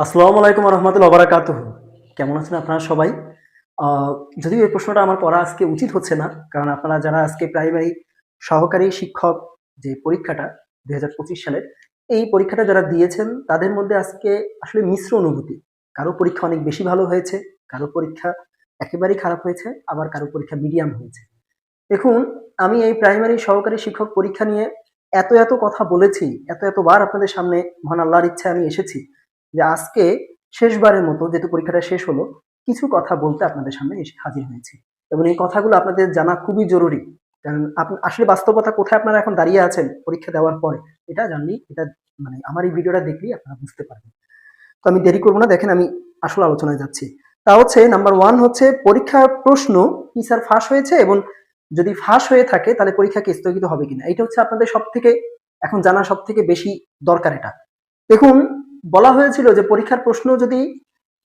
আসসালামু আলাইকুম রহমতুল্লাহ বারাকাতুহ। কেমন আছেন আপনারা সবাই? যদিও এই প্রশ্নটা আমার করা আজকে উচিত হচ্ছে না, কারণ আপনারা যারা আজকে প্রাইমারি সহকারী শিক্ষক যে পরীক্ষাটা 2025 সালের এই পরীক্ষাটা যারা দিয়েছেন তাদের মধ্যে আজকে আসলে মিশ্র অনুভূতি। কারো পরীক্ষা অনেক বেশি ভালো হয়েছে, কারো পরীক্ষা একেবারেই খারাপ হয়েছে, আবার কারো পরীক্ষা মিডিয়াম হয়েছে। দেখুন, আমি এই প্রাইমারি সহকারী শিক্ষক পরীক্ষা নিয়ে এত কথা বলেছি, এতবার আপনাদের সামনে মহান আল্লাহর ইচ্ছায় আমি এসেছি যে আজকে শেষবারের মতো যেহেতু পরীক্ষাটা শেষ হলো, কিছু কথা বলতে আপনাদের সামনে এসে হাজির হয়েছি। এবং এই কথাগুলো আপনাদের জানা খুবই জরুরি। কারণ আসলে বাস্তবতা কোথায় আপনারা এখন দাঁড়িয়ে আছেন পরীক্ষা দেওয়ার পরে, এটা জানলেই, এটা মানে আমার এই ভিডিওটা দেখলেই আপনারা বুঝতে পারবেন। তো আমি দেরি করব না, দেখেন আমি আসল আলোচনায় যাচ্ছি। তা হচ্ছে নাম্বার 1 হচ্ছে পরীক্ষার প্রশ্ন কি স্যার ফাঁস হয়েছে, এবং যদি ফাঁস হয়ে থাকে তাহলে পরীক্ষা কি স্থগিত হবে কিনা। এটা হচ্ছে আপনাদের সবথেকে এখন জানা সবথেকে বেশি দরকার এটা। দেখুন, বলা হয়েছিল যে পরীক্ষার প্রশ্ন যদি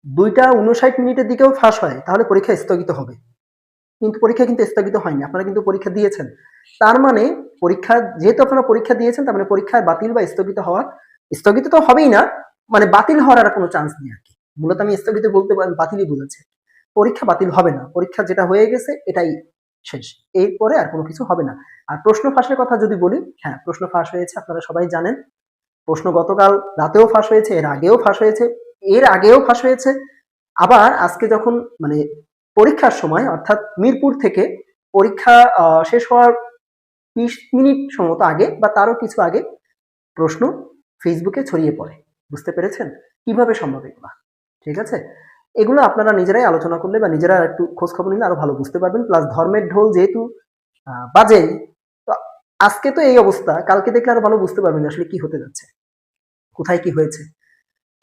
2টা 59 মিনিটের দিকেও ফাঁস হয় তাহলে পরীক্ষা স্থগিত হবে। কিন্তু পরীক্ষা কিন্তু স্থগিত হয়নি, আপনারা কিন্তু পরীক্ষা দিয়েছেন। তার মানে পরীক্ষা যেহেতু আপনারা পরীক্ষা দিয়েছেন, তার মানে পরীক্ষায় বাতিল বা স্থগিত হওয়ার, স্থগিত তো হবেই না, মানে বাতিল হওয়ার আর কোনো চান্স নেই আর কি। মূলত আমি স্থগিত বলতে পারেন, বাতিলই বোঝাচ্ছে। পরীক্ষা বাতিল হবে না, পরীক্ষা যেটা হয়ে গেছে এটাই শেষ, এরপরে আর কোনো কিছু হবে না। আর প্রশ্ন ফাঁসের কথা যদি বলি, হ্যাঁ প্রশ্ন ফাঁস হয়েছে, আপনারা সবাই জানেন। প্রশ্ন গতকাল রাতেও ফাঁস হয়েছে, এর আগেও ফাঁস হয়েছে, এর আগেও ফাঁস হয়েছে। আবার আজকে যখন মানে পরীক্ষার সময়, অর্থাৎ মিরপুর থেকে পরীক্ষা শেষ হওয়ার 20 মিনিট সম্ভবত আগে বা তারও কিছু আগে প্রশ্ন ফেসবুকে ছড়িয়ে পড়ে। বুঝতে পেরেছেন কিভাবে সম্ভব এগুলা? ঠিক আছে, এগুলো আপনারা নিজেরাই আলোচনা করলে বা নিজেরা একটু খোঁজ খবর নিলে আরো ভালো বুঝতে পারবেন। প্লাস ধর্মের ঢোল যেহেতু বাজে, তো আজকে তো এই অবস্থা, কালকে দেখলে আরো ভালো বুঝতে পারবেন আসলে কি হতে যাচ্ছে, কোথায় কি হয়েছে।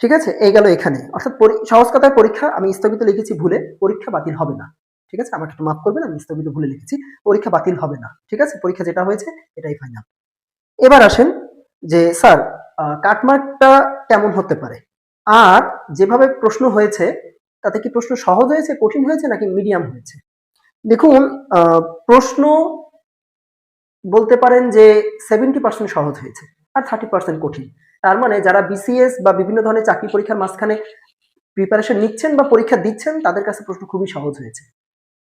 ঠিক আছে, এই গেল এখানে। অর্থাৎ সহজ কথায় পরীক্ষা আমি স্থগিত লিখেছি ভুলে, পরীক্ষা বাতিল হবে না। ঠিক আছে, আমাকে একটু মাফ করবেন, আমি স্থগিত ভুলে লিখেছি, পরীক্ষা বাতিল হবে না। ঠিক আছে, পরীক্ষা যেটা হয়েছে এটাই ফাইনাল। এবার আসেন যে স্যার কাটমার্কটা কেমন হতে পারে, আর যেভাবে প্রশ্ন হয়েছে তাতে কি প্রশ্ন সহজ হয়েছে, কঠিন হয়েছে, নাকি মিডিয়াম হয়েছে? দেখুন, প্রশ্ন বলতে পারেন যে 70% সহজ হয়েছে আর 30% কঠিন। তার মানে যারা বিসিএস বা বিভিন্ন ধরনের চাকরি পরীক্ষার মাঝখানে প্রিপারেশন নিচ্ছেন বা পরীক্ষা দিচ্ছেন তাদের কাছে প্রশ্ন খুবই সহজ হয়েছে।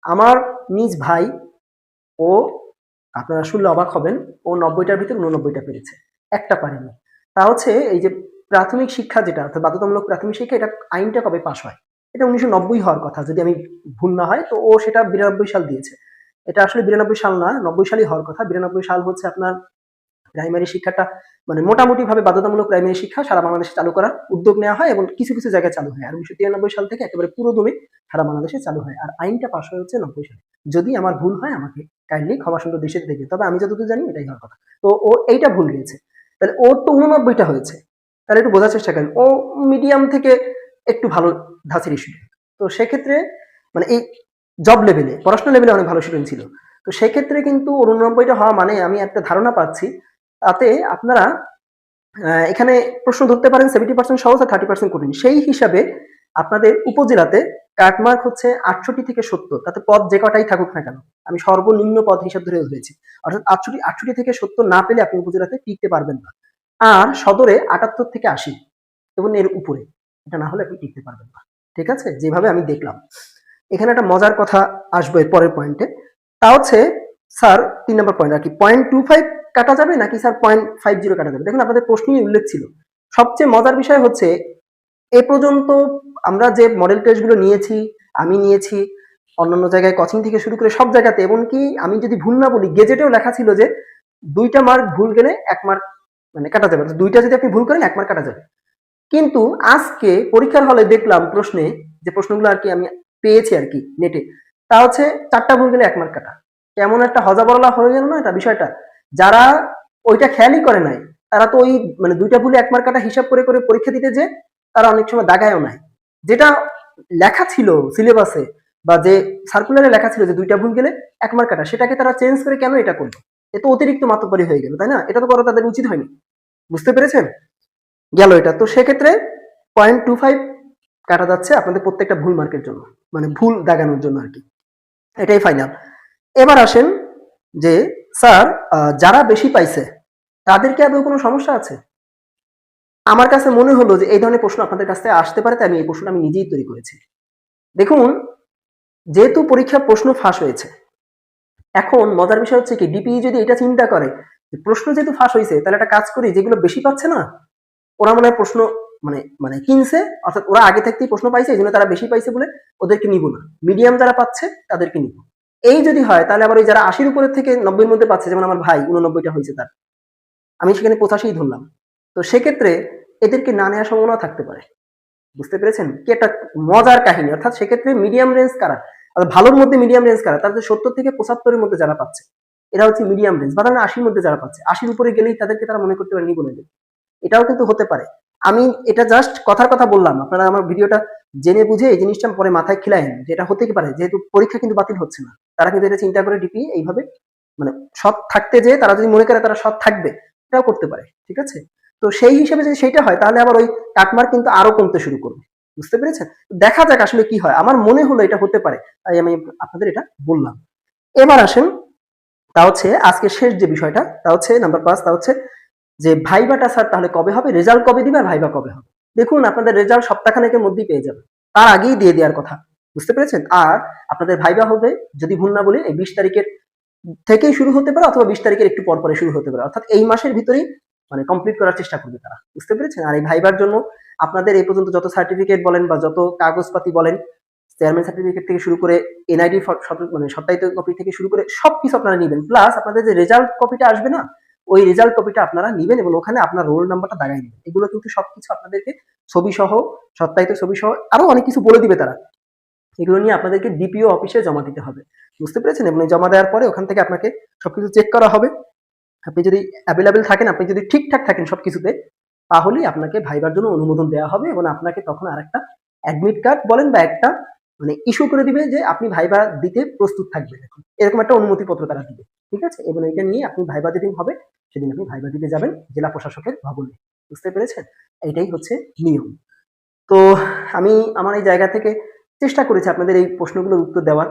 আমার নিজ ভাই, ও, আপনারা শুনলে অবাক হবেন, ও 90টার ভিতরে 89টা পেরেছে, একটা পারেনি। তা হচ্ছে এই যে প্রাথমিক শিক্ষা যেটা, অর্থাৎ বাধ্যতামূলক প্রাথমিক শিক্ষা, এটা আইনটা কবে পাশ হয়? এটা 1990 হওয়ার কথা যদি আমি ভুল না হয়, তো ও সেটা 92 সাল দিয়েছে। এটা আসলে 92 সাল না, 90 সালই হওয়ার কথা। 92 সাল হচ্ছে আপনার প্রাইমারি শিক্ষাটা মানে মোটামুটি ভাবে বাধ্যতামূলক প্রাইমারি শিক্ষা সারা বাংলাদেশে চালু করার উদ্যোগ নেওয়া হয়, এবং কিছু জায়গায় চালু হয়। আর 1993 সাল থেকে একেবারে পুরোদমে সারা বাংলাদেশে চালু হয়। আর আইনটা পাশ হয়ে হচ্ছে 90 সালে। যদি আমার ভুল হয় আমাকে কাইন্ডলি ক্ষমা সুন্দর দৃষ্টিতে দেখবে, তবে আমি যতদূর জানি এটাই হওয়ার কথা। তো ও এইটা ভুল গিয়েছে, তাহলে ওর তো 89টা হয়েছে। তাহলে একটু বোঝার চেষ্টা করেন, ও মিডিয়াম থেকে একটু ভালো ধাঁচের স্টুডেন্ট। তো সেক্ষেত্রে মানে এই জব লেভেলে, পড়াশোনা লেভেলে অনেক ভালো স্টুডেন্ট ছিল। তো সেক্ষেত্রে কিন্তু 89টা হওয়া মানে আমি একটা ধারণা পাচ্ছি, তাতে আপনারা এখানে প্রশ্ন ধরতে পারেন 70% সহজ আর 30% কঠিন। সেই হিসাবে আপনাদের উপজেলাতে কাটমার্ক হচ্ছে 68 থেকে 70, তাতে পদ যে কটাই থাকুক না কেন, আমি সর্বনিম্ন পদ হিসাব ধরে ধরেছি। অর্থাৎ 68 থেকে 70 না পেলে আপনি উপজেলাতে টিকতে পারবেন না। আর সদরে 78 থেকে 80 এবং এর উপরে, এটা না হলে আপনি টিকতে পারবেন না। ঠিক আছে, যেভাবে আমি দেখলাম। এখানে একটা মজার কথা আসবে পরের পয়েন্টে। তা হচ্ছে স্যার 3 নম্বর পয়েন্ট আর কি, 0.25 কাটা যাবে নাকি স্যার 0.50 কাটা যাবে? দেখুন আপনাদের প্রশ্নেই উল্লেখ ছিল। সবচেয়ে মজার বিষয় হচ্ছে এ পর্যন্ত আমরা যে মডেল টেস্টগুলো নিয়েছি, আমি নিয়েছি, অন্যান্য জায়গায় কোচিং থেকে শুরু করে সব জায়গাতে, এমনকি আমি যদি ভুল না বলি গেজেটেও লেখা ছিল যে 2টা মার্ক ভুল গেলে 1 মার্ক মানে কাটা যাবে, 2টা যদি আপনি ভুল করেন 1 মার্ক কাটা যাবে। কিন্তু আজকে পরীক্ষার হলে দেখলাম প্রশ্নে, যে প্রশ্নগুলো আর কি আমি পেয়েছি আর কি নেটে, তা হচ্ছে 4টা ভুল গেলে 1 মার্ক কাটা। কেমন একটা হজাবরলা হয়ে গেল না এটা বিষয়টা? যারা ওইটা খেয়ালই করে নাই, তারা তো ওই মানে 2টা ভুলে 1 মার্ক কাটা হিসাব করে পরীক্ষা দিতে যে তারা অনেক সময় দাগায়ও নাই। যেটা লেখা ছিল সিলেবাসে বা যে সার্কুলারে লেখা ছিল যে 2টা ভুল গেলে 1 মার্ক কাটা, সেটাকে তারা চেঞ্জ করে কেন এটা করলো? এ তো অতিরিক্ত মাতব্বরি হয়ে গেল, তাই না? এটা তো করা তাদের উচিত হয়নি। বুঝতে পেরেছেন? গেল এটা। তো সেক্ষেত্রে 0.25 কাটা যাচ্ছে আপনাদের প্রত্যেকটা ভুল মার্কের জন্য, মানে ভুল দাগানোর জন্য আর কি। এটাই ফাইনাল। এবার আসেন যে স্যার যারা বেশি পাইছে তাদের কি আদৌ কোনো সমস্যা আছে? আমার কাছে মনে হলো যে এই ধরনের প্রশ্ন আপনাদের কাছ থেকে আসতে পারে, তাই আমি এই প্রশ্নটা আমি নিজেই তৈরি করেছি। দেখুন, যেহেতু পরীক্ষার প্রশ্ন ফাঁস হয়েছে, এখন মজার বিষয় হচ্ছে কি, ডিপিই যদি এটা চিন্তা করে যে প্রশ্ন যেহেতু ফাঁস হয়েছে, তাহলে একটা কাজ করি, যেগুলো বেশি পাচ্ছে না, ওরা মনে হয় প্রশ্ন মানে মানে কিনছে, অর্থাৎ ওরা আগে থাকতেই প্রশ্ন পাইছে, এই জন্য তারা বেশি পাইছে বলে ওদেরকে নিব না, মিডিয়াম যারা পাচ্ছে তাদেরকে নিব। এই যদি হয়, তাহলে আবার ওই যারা ৮০ উপরের থেকে ৯০-এর মধ্যে পাচ্ছে, যেমন আমার ভাই ৮৯টা হয়েছে তার, আমি সেখানে ৮৫ ধরলাম, তো সেক্ষেত্রে এদেরকে না নেওয়ার সম্ভাবনা থাকতে পারে। বুঝতে পেরেছেন কি একটা মজার কাহিনী? অর্থাৎ সেক্ষেত্রে মিডিয়াম রেঞ্জ কারা, আর ভালোর মধ্যে মিডিয়াম রেঞ্জ কারা, তাদের ৭০ থেকে ৭৫-এর মধ্যে যারা পাচ্ছে, এরা হচ্ছে মিডিয়াম রেঞ্জ, বা ধরেন ৮০-এর মধ্যে যারা পাচ্ছে, ৮০-এর উপরে গেলেই তাদেরকে তারা মনে করতে পারে নিব না। এটাও কিন্তু হতে পারে। আমি এটা জাস্ট কথার কথা বললাম, আপনারা আমার ভিডিওটা জেনে বুঝে এই জিনিসটা পরে মাথায় খেলায়েন যে এটা হতে পারে, যেহেতু পরীক্ষা কিন্তু বাতিল হচ্ছে না, তারা কিন্তু এটা চিন্তা করে ডিপি এইভাবে মানে সৎ থাকতে, যে তারা যদি মনে করে তারা সৎ থাকবে, এটাও করতে পারে। ঠিক আছে, তো সেই হিসেবে যদি সেইটা হয়, তাহলে আবার ওই কাটমার্ক কিন্তু আরো কমতে শুরু করবে। বুঝতে পেরেছেন? দেখা যাক আসলে কি হয়। আমার মনে হলো এটা হতে পারে, তাই আমি আপনাদের এটা বললাম। এবার আসেন, তা হচ্ছে আজকে শেষ যে বিষয়টা, তা হচ্ছে নাম্বার ৫, তা হচ্ছে যে ভাইবাটা স্যার তাহলে কবে হবে, রেজাল্ট কবে দিবে, আর ভাইবা কবে হবে? দেখুন, আপনাদের রেজাল্ট সপ্তাহখানেকের মধ্যেই পেয়ে যাবে, তার আগেই দিয়ে দেওয়ার কথা। বুঝতে পেরেছেন? আর আপনাদের ভাইবা হবে, যদি ভুল না বলি, এই ২০ তারিখের থেকেই শুরু হতে পারে, অথবা ২০ তারিখের একটু পর পরে শুরু হতে পারে, অর্থাৎ এই মাসের ভিতরেই মানে কমপ্লিট করার চেষ্টা করবে তারা। বুঝতে পেরেছেন? আর এই ভাইবার জন্য আপনাদের এই পর্যন্ত যত সার্টিফিকেট বলেন বা যত কাগজপাতি বলেন, চেয়ারম্যান সার্টিফিকেট থেকে শুরু করে এনআইডি মানে সত্যায়িত কপি থেকে শুরু করে সবকিছু আপনারা নিবেন। প্লাস আপনাদের যে রেজাল্ট কপিটা আসবে না, ওই রেজাল্ট কপিটা আপনারা নিবেন এবং ওখানে আপনার রোল নাম্বারটা দাগাই দিবেন। এগুলো কিন্তু সবকিছু আপনাদেরকে ছবি সহ, সত্যায়িত ছবি সহ আরো অনেক কিছু বলে দিবে তারা। এগুলো নিয়ে আপনাদেরকে ডিপিও অফিসে জমা দিতে হবে। বুঝতে পেরেছেন? এবং জমা দেওয়ার পরে ওখান থেকে আপনাকে সবকিছু চেক করা হবে। আপনি যদি অ্যাভেলেবেল থাকেন, আপনি যদি ঠিকঠাক থাকেন সবকিছুতে, তাহলেই আপনাকে ভাইবার জন্য অনুমোদন দেওয়া হবে এবং আপনাকে তখন আরেকটা অ্যাডমিট কার্ড বলেন বা একটা মানে ইস্যু করে দিবে যে আপনি ভাইবা দিতে প্রস্তুত থাকবেন এখন। এরকম একটা অনুমতিপত্র তারা দিবে। ঠিক আছে? এবং এটা নিয়ে আপনি ভাইবা যেদিন হবে, সেদিন আপনি ভাইবা দিতে যাবেন জেলা প্রশাসকের ভবনে। বুঝতে পেরেছেন? এইটাই হচ্ছে নিয়ম। তো আমি আমার এই জায়গা থেকে চেষ্টা করেছি আপনাদের এই প্রশ্নগুলোর উত্তর দেওয়ার।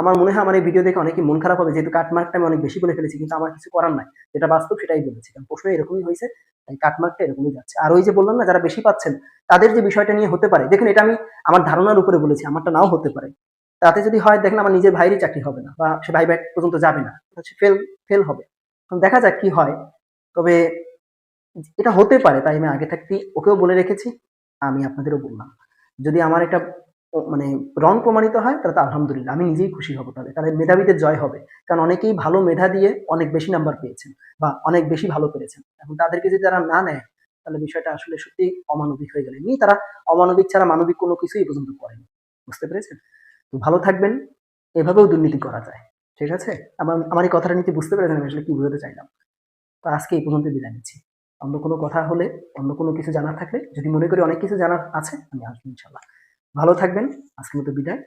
আমার মনে হয় আমার এই ভিডিও দেখে অনেকেই মন খারাপ হবে, যেহেতু কাটমার্কটা আমি অনেক বেশি বলে ফেলেছি, কিন্তু আমার কিছু করার নাই। যেটা বাস্তব সেটাই বলেছি, কারণ প্রশ্ন এরকমই হয়েছে, তাই কাটমার্কটা এরকমই যাচ্ছে। আর ওই যে বললাম না, যারা বেশি পাচ্ছেন তাদের যে বিষয়টা নিয়ে হতে পারে, দেখুন এটা আমি আমার ধারণার উপরে বলেছি, আমারটা নাও হতে পারে। তাতে যদি হয়, দেখেন আমার নিজের ভাইয়েরই চাকরি হবে না, বা সে ভাই পর্যন্ত যাবে না, সে ফেল ফেল হবে। দেখা যাক কি হয়। তবে এটা হতে পারে, তাই আমি আগে থাকতেই ওকেও বলে রেখেছি, আমি আপনাদেরও বললাম। যদি আমার এটা মানে রং প্রমাণিত হয়, তাহলে তো আলহামদুলিল্লাহ, আমি নিজেই খুশি হব। তাহলে মেধাবীদের জয় হবে। কারণ অনেকেই ভালো মেধা দিয়ে অনেক বেশি নাম্বার পেয়েছেন বা অনেক বেশি ভালো করেছেন। এখন তাদেরকে যদি তারা না নেয়, তাহলে বিষয়টা আসলে সত্যি অমানবিক হয়ে গেল। এমনি তারা অমানবিক ছাড়া মানবিক কোনো কিছুই এই পর্যন্ত করেনি। বুঝতে পেরেছেন? তো ভালো থাকবেন। এভাবেও দুর্নীতি করা যায়। ঠিক আছে? আমার এই কথাটা নিতে বুঝতে পেরেছেন আমি আসলে কি বোঝাতে চাইলাম। তো আজকে এই পর্যন্ত বিদায় নিচ্ছি। অন্য কোনো কথা হলে, অন্য কোনো কিছু জানার থাকলে, যদি মনে করি অনেক কিছু জানার আছে, আমি আসবো ইনশাল্লাহ। ভালো থাকবেন। আজকের মতো বিদায়।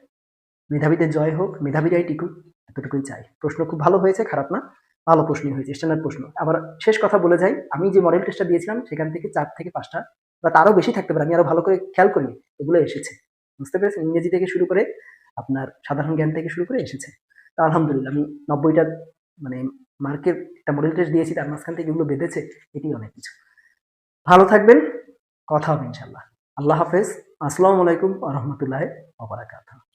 মেধাবীদের জয় হোক, মেধাবীরাই টিকুক, এতটুকুই চাই। প্রশ্ন খুব ভালো হয়েছে, খারাপ না। ভালো প্রশ্নই হয়েছে, স্ট্যান্ডার্ড প্রশ্ন। আবার শেষ কথা বলে যাই, আমি যে মডেল টেস্টটা দিয়েছিলাম সেখান থেকে ৪ থেকে ৫টা বা তারও বেশি থাকতে পারে, আমি আরো ভালো করে খেয়াল করিনি, এগুলো এসেছে। বুঝতে পেরেছেন? ইংরেজি থেকে শুরু করে আপনার সাধারণ জ্ঞান থেকে শুরু করে এসেছে। তো আলহামদুলিল্লাহ, আমি ৯০টা মানে মার্কের একটা মডেল টেস্ট দিয়েছি, তার মাঝখান থেকে এগুলো বেঁধেছে, এটি অনেক কিছু। ভালো থাকবেন, কথা হবে ইনশাল্লাহ। আল্লাহ হাফেজ। আসসালামু আলাইকুম ওয়া রাহমাতুল্লাহি ওয়া বারাকাতুহু।